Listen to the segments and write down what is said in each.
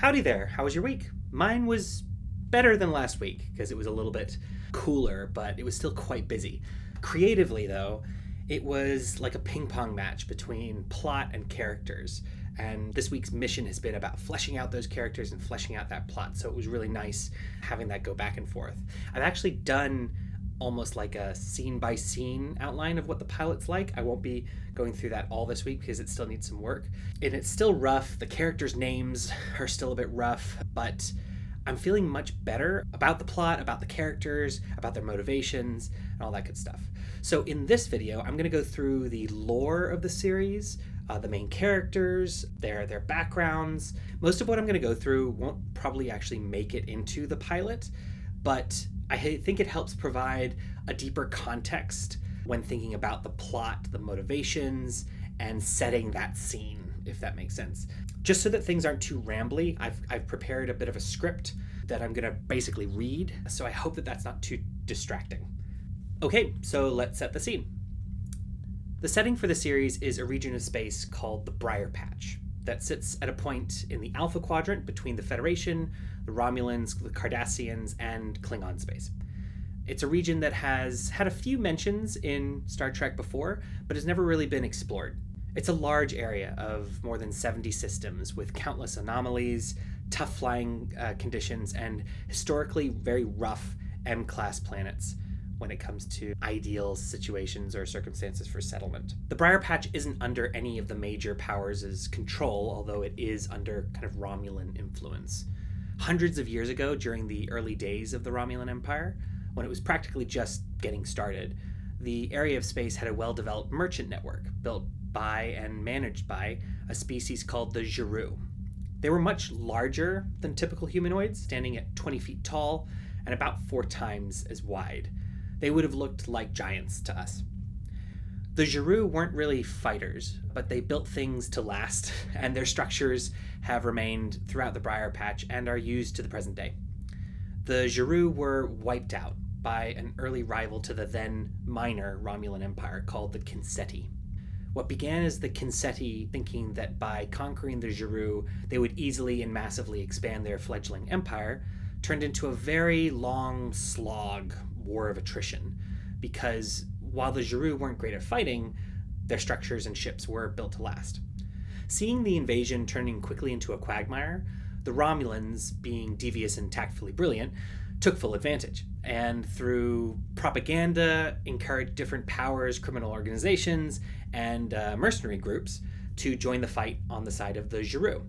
Howdy there, how was your week? Mine was better than last week because it was a little bit cooler, but it was still quite busy. Creatively, though, it was like a ping pong match between plot and characters. And this week's mission has been about fleshing out those characters and fleshing out that plot, so it was really nice having that go back and forth. I've actually done almost like a scene-by-scene outline of what the pilot's like. I won't be going through that all this week because it still needs some work. And it's still rough. The characters' names are still a bit rough, but I'm feeling much better about the plot, about the characters, about their motivations, and all that good stuff. So in this video, I'm going to go through the lore of the series, the main characters, their backgrounds. Most of what I'm going to go through won't probably actually make it into the pilot, but I think it helps provide a deeper context when thinking about the plot, the motivations, and setting that scene, if that makes sense. Just so that things aren't too rambly, I've prepared a bit of a script that I'm going to basically read, so I hope that that's not too distracting. Okay, so let's set the scene. The setting for the series is a region of space called the Briar Patch that sits at a point in the Alpha Quadrant between the Federation, the Romulans, the Cardassians, and Klingon space. It's a region that has had a few mentions in Star Trek before, but has never really been explored. It's a large area of more than 70 systems with countless anomalies, tough flying conditions, and historically very rough M-class planets when it comes to ideal situations or circumstances for settlement. The Briar Patch isn't under any of the major powers' control, although it is under kind of Romulan influence. Hundreds of years ago, during the early days of the Romulan Empire, when it was practically just getting started, the area of space had a well-developed merchant network built by and managed by a species called the Giru. They were much larger than typical humanoids, standing at 20 feet tall and about 4 times as wide. They would have looked like giants to us. The Giru weren't really fighters, but they built things to last, and their structures have remained throughout the Briar Patch and are used to the present day. The Giru were wiped out by an early rival to the then minor Romulan Empire called the Kinseti. What began as the Kinseti thinking that by conquering the Giru, they would easily and massively expand their fledgling empire, turned into a very long slog war of attrition, because while the Giru weren't great at fighting, their structures and ships were built to last. Seeing the invasion turning quickly into a quagmire, the Romulans, being devious and tactfully brilliant, took full advantage, and through propaganda encouraged different powers, criminal organizations, and mercenary groups to join the fight on the side of the Giru.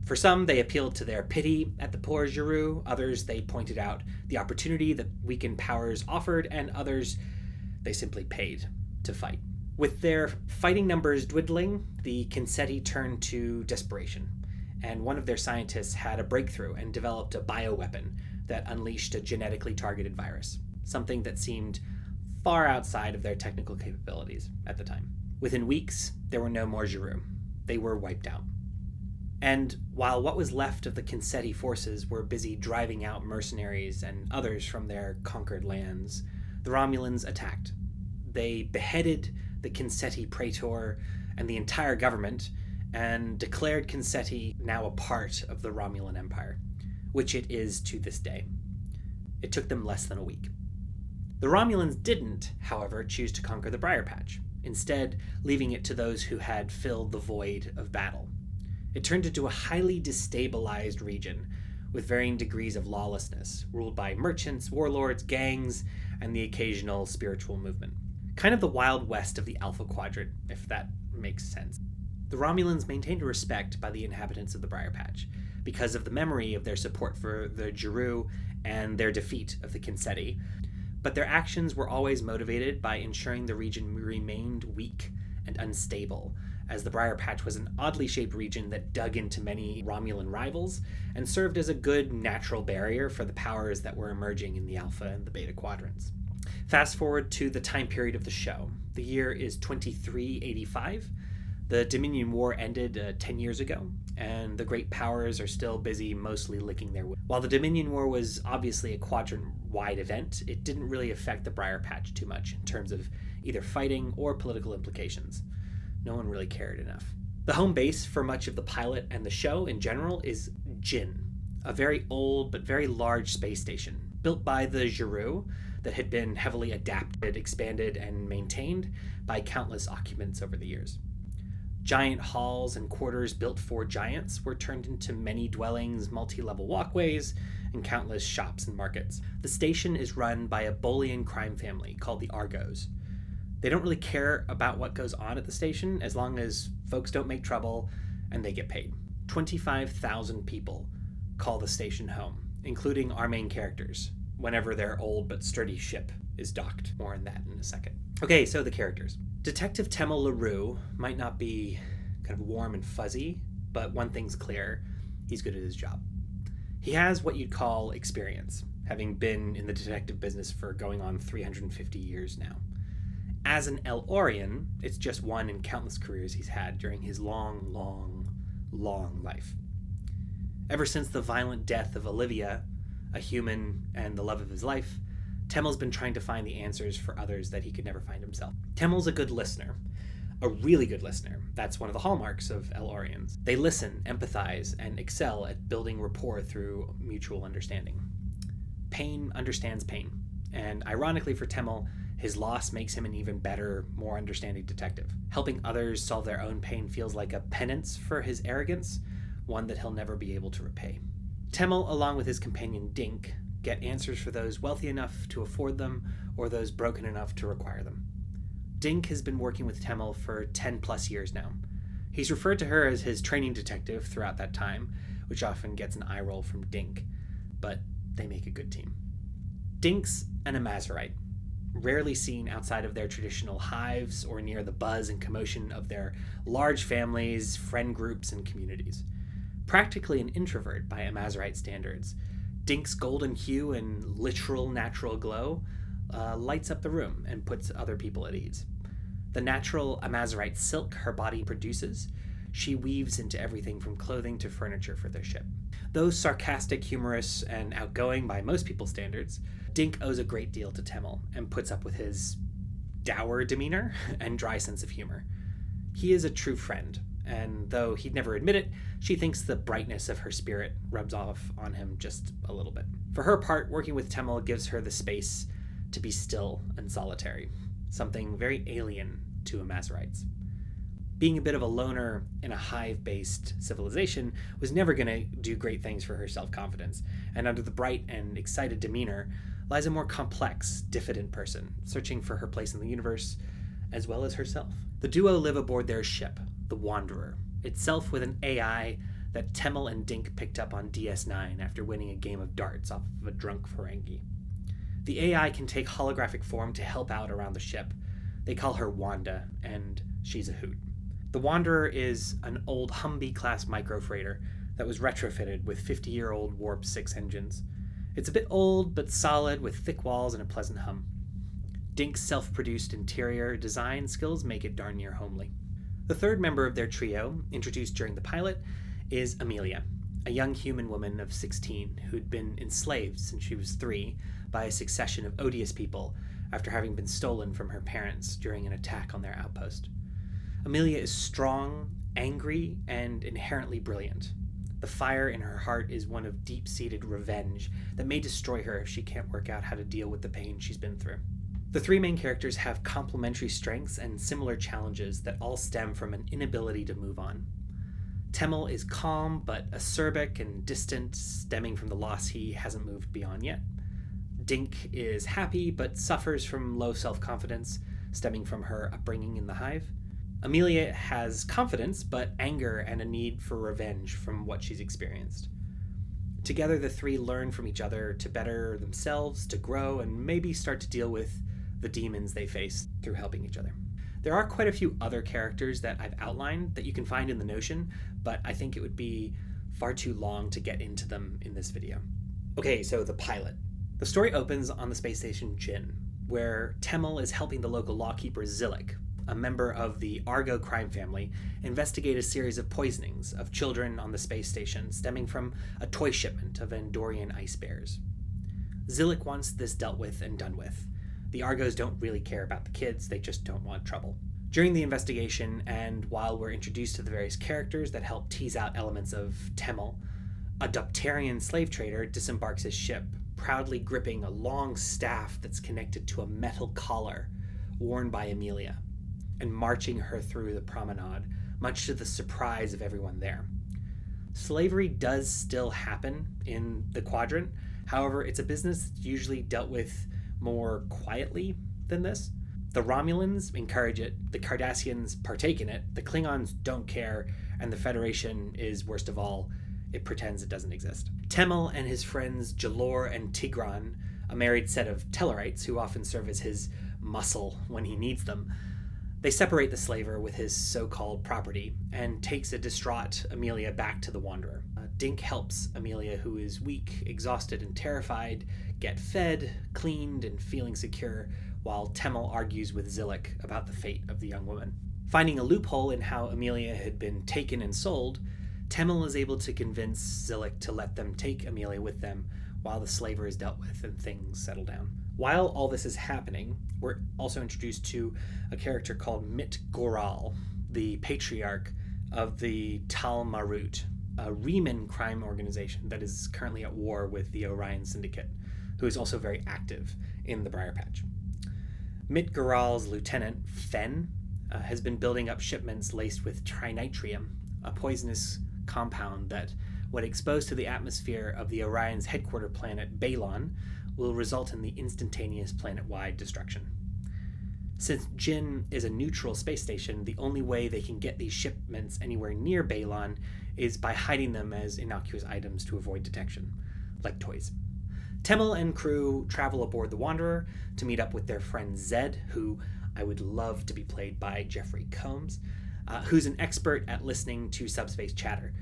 For some, they appealed to their pity at the poor Giru. Others, they pointed out the opportunity that weakened powers offered, and others, they simply paid to fight. With their fighting numbers dwindling, the Kinseti turned to desperation, and one of their scientists had a breakthrough and developed a bioweapon that unleashed a genetically targeted virus, something that seemed far outside of their technical capabilities at the time. Within weeks, there were no more Giru. They were wiped out. And while what was left of the Kinseti forces were busy driving out mercenaries and others from their conquered lands, the Romulans attacked. They beheaded the Kinseti praetor and the entire government, and declared Kinseti now a part of the Romulan Empire, which it is to this day. It took them less than a week. The Romulans didn't, however, choose to conquer the Briar Patch, instead leaving it to those who had filled the void of battle. It turned into a highly destabilized region with varying degrees of lawlessness, ruled by merchants, warlords, gangs, and the occasional spiritual movement. Kind of the Wild West of the Alpha Quadrant, if that makes sense. The Romulans maintained a respect by the inhabitants of the Briar Patch because of the memory of their support for the Giru and their defeat of the Kinseti, but their actions were always motivated by ensuring the region remained weak and unstable, as the Briar Patch was an oddly shaped region that dug into many Romulan rivals and served as a good natural barrier for the powers that were emerging in the Alpha and the Beta quadrants. Fast forward to the time period of the show. The year is 2385. The Dominion War ended 10 years ago, and the great powers are still busy mostly licking their wounds. While the Dominion War was obviously a quadrant-wide event, it didn't really affect the Briar Patch too much in terms of either fighting or political implications. No one really cared enough. The home base for much of the pilot and the show in general is Jin, a very old but very large space station built by the Giroux that had been heavily adapted, expanded, and maintained by countless occupants over the years. Giant halls and quarters built for giants were turned into many dwellings, multi-level walkways, and countless shops and markets. The station is run by a Bolian crime family called the Argos. They don't really care about what goes on at the station as long as folks don't make trouble and they get paid. 25,000 people call the station home, including our main characters, whenever their old but sturdy ship is docked. More on that in a second. Okay, so the characters. Detective Temel LaRue might not be kind of warm and fuzzy, but one thing's clear, he's good at his job. He has what you'd call experience, having been in the detective business for going on 350 years now. As an El-Orian, it's just one in countless careers he's had during his long life. Ever since the violent death of Olivia, a human and the love of his life, Temel's been trying to find the answers for others that he could never find himself. Temel's a good listener, a really good listener. That's one of the hallmarks of El-Orians. They listen, empathize, and excel at building rapport through mutual understanding. Pain understands pain, and ironically for Temel, his loss makes him an even better, more understanding detective. Helping others solve their own pain feels like a penance for his arrogance, one that he'll never be able to repay. Temel, along with his companion Dink, get answers for those wealthy enough to afford them or those broken enough to require them. Dink has been working with Temel for 10 plus years now. He's referred to her as his training detective throughout that time, which often gets an eye roll from Dink, but they make a good team. Dink's an Amazerite, rarely seen outside of their traditional hives or near the buzz and commotion of their large families, friend groups, and communities. Practically an introvert by Amazerite standards, Dink's golden hue and literal natural glow lights up the room and puts other people at ease. The natural Amazerite silk her body produces, she weaves into everything from clothing to furniture for their ship. Though sarcastic, humorous, and outgoing by most people's standards, Dink owes a great deal to Temel and puts up with his dour demeanor and dry sense of humor. He is a true friend, and though he'd never admit it, she thinks the brightness of her spirit rubs off on him just a little bit. For her part, working with Temel gives her the space to be still and solitary, something very alien to Amazerites. Being a bit of a loner in a hive-based civilization was never going to do great things for her self-confidence, and under the bright and excited demeanor lies a more complex, diffident person, searching for her place in the universe, as well as herself. The duo live aboard their ship, the Wanderer, itself with an AI that Temel and Dink picked up on DS9 after winning a game of darts off of a drunk Ferengi. The AI can take holographic form to help out around the ship. They call her Wanda, and she's a hoot. The Wanderer is an old Humvee-class microfreighter that was retrofitted with 50-year-old Warp 6 engines. It's a bit old, but solid, with thick walls and a pleasant hum. Dink's self-produced interior design skills make it darn near homely. The third member of their trio, introduced during the pilot, is Amelia, a young human woman of 16 who'd been enslaved since she was 3 by a succession of odious people after having been stolen from her parents during an attack on their outpost. Amelia is strong, angry, and inherently brilliant. The fire in her heart is one of deep-seated revenge that may destroy her if she can't work out how to deal with the pain she's been through. The three main characters have complementary strengths and similar challenges that all stem from an inability to move on. Temel is calm but acerbic and distant, stemming from the loss he hasn't moved beyond yet. Dink is happy but suffers from low self-confidence, stemming from her upbringing in the hive. Amelia has confidence but anger and a need for revenge from what she's experienced. Together, the three learn from each other to better themselves, to grow, and maybe start to deal with the demons they face through helping each other. There are quite a few other characters that I've outlined that you can find in the Notion, but I think it would be far too long to get into them in this video. Okay, so the pilot. The story opens on the space station Jin, where Temel is helping the local lawkeeper Zillik, a member of the Argo crime family, investigate a series of poisonings of children on the space station stemming from a toy shipment of Andorian ice bears. Zillik wants this dealt with and done with. The Argos don't really care about the kids, they just don't want trouble. During the investigation, and while we're introduced to the various characters that help tease out elements of Temel, a Duptarian slave trader disembarks his ship, proudly gripping a long staff that's connected to a metal collar worn by Amelia, and marching her through the promenade, much to the surprise of everyone there. Slavery does still happen in the Quadrant. However, it's a business that's usually dealt with more quietly than this. The Romulans encourage it, the Cardassians partake in it, the Klingons don't care, and the Federation is, worst of all, it pretends it doesn't exist. Temel and his friends Jalor and Tigran, a married set of Tellarites who often serve as his muscle when he needs them, they separate the slaver with his so-called property and takes a distraught Amelia back to the Wanderer. Dink helps Amelia, who is weak, exhausted, and terrified, get fed, cleaned, and feeling secure, while Temel argues with Zillik about the fate of the young woman. Finding a loophole in how Amelia had been taken and sold, Temel is able to convince Zillik to let them take Amelia with them while the slaver is dealt with and things settle down. While all this is happening, we're also introduced to a character called Mit Goral, the patriarch of the Tal Marut, a Riemann crime organization that is currently at war with the Orion Syndicate, who is also very active in the Briar Patch. Mit Goral's lieutenant, Fen, has been building up shipments laced with trinitrium, a poisonous compound that, when exposed to the atmosphere of the Orion's headquarter planet, Balon, will result in the instantaneous planet-wide destruction. Since Jin is a neutral space station, the only way they can get these shipments anywhere near Balon is by hiding them as innocuous items to avoid detection, like toys. Temel and crew travel aboard the Wanderer to meet up with their friend Zed, who I would love to be played by Jeffrey Combs, who's an expert at listening to subspace chatter.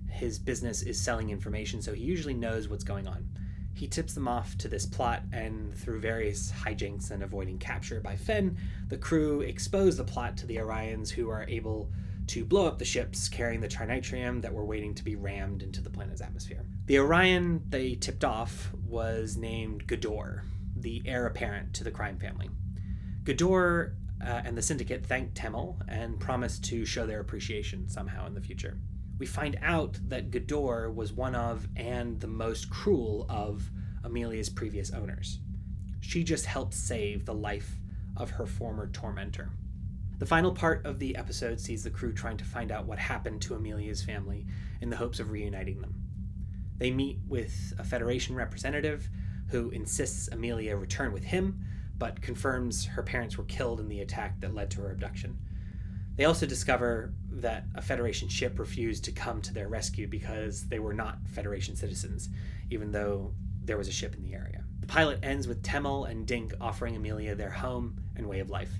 His business is selling information, so he usually knows what's going on. He tips them off to this plot, and through various hijinks and avoiding capture by Fen, the crew expose the plot to the Orions, who are able to blow up the ships carrying the trinitrium that were waiting to be rammed into the planet's atmosphere. The Orion they tipped off was named Ghidorah, the heir apparent to the crime family. Ghidorah and the Syndicate thanked Temel and promised to show their appreciation somehow in the future. We find out that Ghidorah was one of, and the most cruel of, Amelia's previous owners. She just helped save the life of her former tormentor. The final part of the episode sees the crew trying to find out what happened to Amelia's family in the hopes of reuniting them. They meet with a Federation representative who insists Amelia return with him, but confirms her parents were killed in the attack that led to her abduction. They also discover that a Federation ship refused to come to their rescue because they were not Federation citizens, even though there was a ship in the area. The pilot ends with Temel and Dink offering Amelia their home and way of life,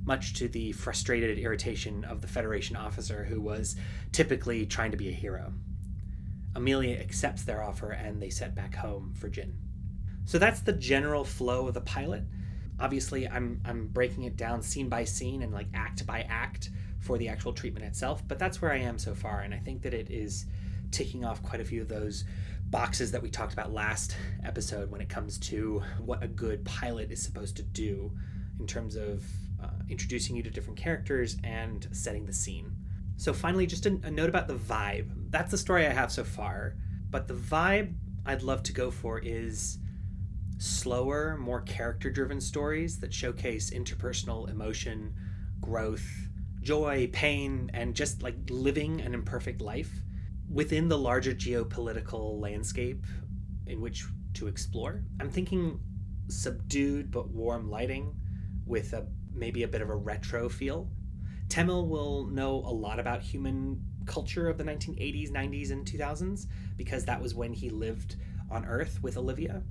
much to the frustrated irritation of the Federation officer who was typically trying to be a hero. Amelia accepts their offer and they set back home for Jin. So that's the general flow of the pilot. Obviously, I'm breaking it down scene by scene and like act by act for the actual treatment itself, but that's where I am so far, and I think that it is ticking off quite a few of those boxes that we talked about last episode when it comes to what a good pilot is supposed to do in terms of introducing you to different characters and setting the scene. So finally, just a note about the vibe. That's the story I have so far, but the vibe I'd love to go for is slower, more character-driven stories that showcase interpersonal emotion, growth, joy, pain, and just like living an imperfect life within the larger geopolitical landscape in which to explore. I'm thinking subdued but warm lighting with maybe a bit of a retro feel. Temel will know a lot about human culture of the 1980s, 90s, and 2000s because that was when he lived on Earth with Olivia.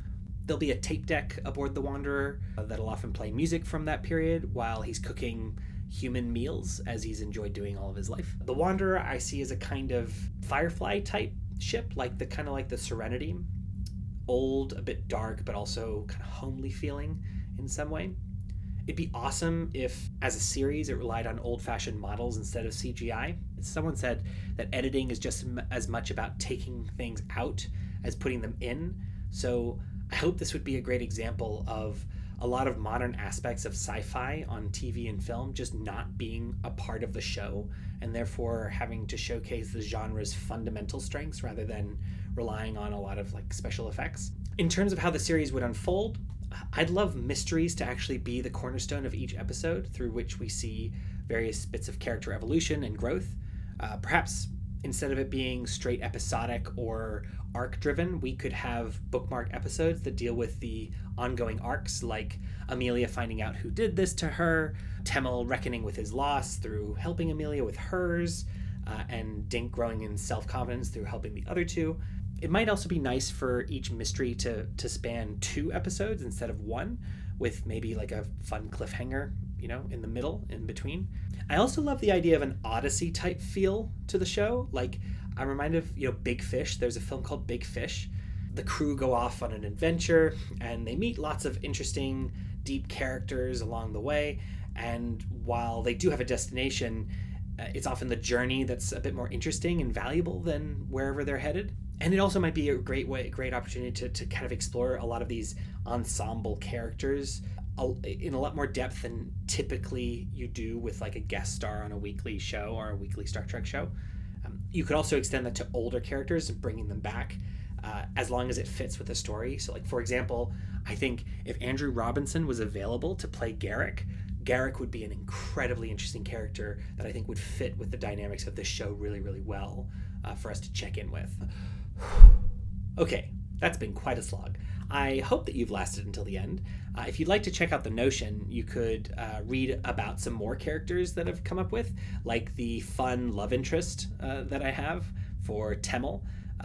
There'll be a tape deck aboard the Wanderer that'll often play music from that period while he's cooking human meals as he's enjoyed doing all of his life. The Wanderer I see as a kind of Firefly type ship, like the Serenity. Old, a bit dark, but also kind of homely feeling in some way. It'd be awesome if, as a series, it relied on old-fashioned models instead of CGI. Someone said that editing is just as much about taking things out as putting them in. So I hope this would be a great example of a lot of modern aspects of sci-fi on TV and film just not being a part of the show, and therefore having to showcase the genre's fundamental strengths rather than relying on a lot of like special effects. In terms of how the series would unfold, I'd love mysteries to actually be the cornerstone of each episode, through which we see various bits of character evolution and growth. Perhaps instead of it being straight episodic or arc driven, we could have bookmark episodes that deal with the ongoing arcs, like Amelia finding out who did this to her, Temmel reckoning with his loss through helping Amelia with hers, and Dink growing in self-confidence through helping the other two. It might also be nice for each mystery to span 2 episodes instead of 1, with maybe like a fun cliffhanger, in the middle, in between. I also love the idea of an Odyssey type feel to the show. Like, I'm reminded of, Big Fish. There's a film called Big Fish. The crew go off on an adventure and they meet lots of interesting, deep characters along the way. And while they do have a destination, it's often the journey that's a bit more interesting and valuable than wherever they're headed. And it also might be a great opportunity to kind of explore a lot of these ensemble characters in a lot more depth than typically you do with like a guest star on a weekly show or a weekly Star Trek show. You could also extend that to older characters and bringing them back as long as it fits with the story. So like, for example, I think if Andrew Robinson was available to play Garrick would be an incredibly interesting character that I think would fit with the dynamics of this show really, really well for us to check in with. Okay, that's been quite a slog. I hope that you've lasted until the end. If you'd like to check out The Notion, you could read about some more characters that I've come up with, like the fun love interest that I have for Temmel,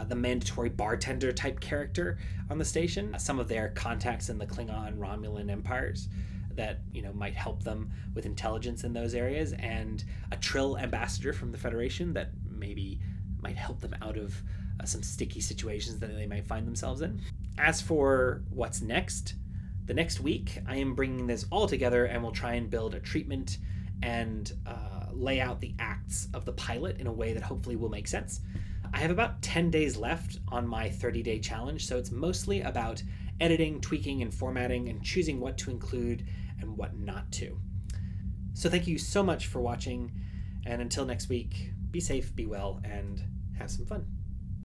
the mandatory bartender type character on the station, some of their contacts in the Klingon Romulan empires that might help them with intelligence in those areas, and a Trill ambassador from the Federation that maybe might help them out of some sticky situations that they might find themselves in. As for what's next, the next week I am bringing this all together and we'll try and build a treatment and lay out the acts of the pilot in a way that hopefully will make sense. I have about 10 days left on my 30-day challenge, so it's mostly about editing, tweaking, and formatting, and choosing what to include and what not to. So thank you so much for watching, and until next week, be safe, be well, and have some fun.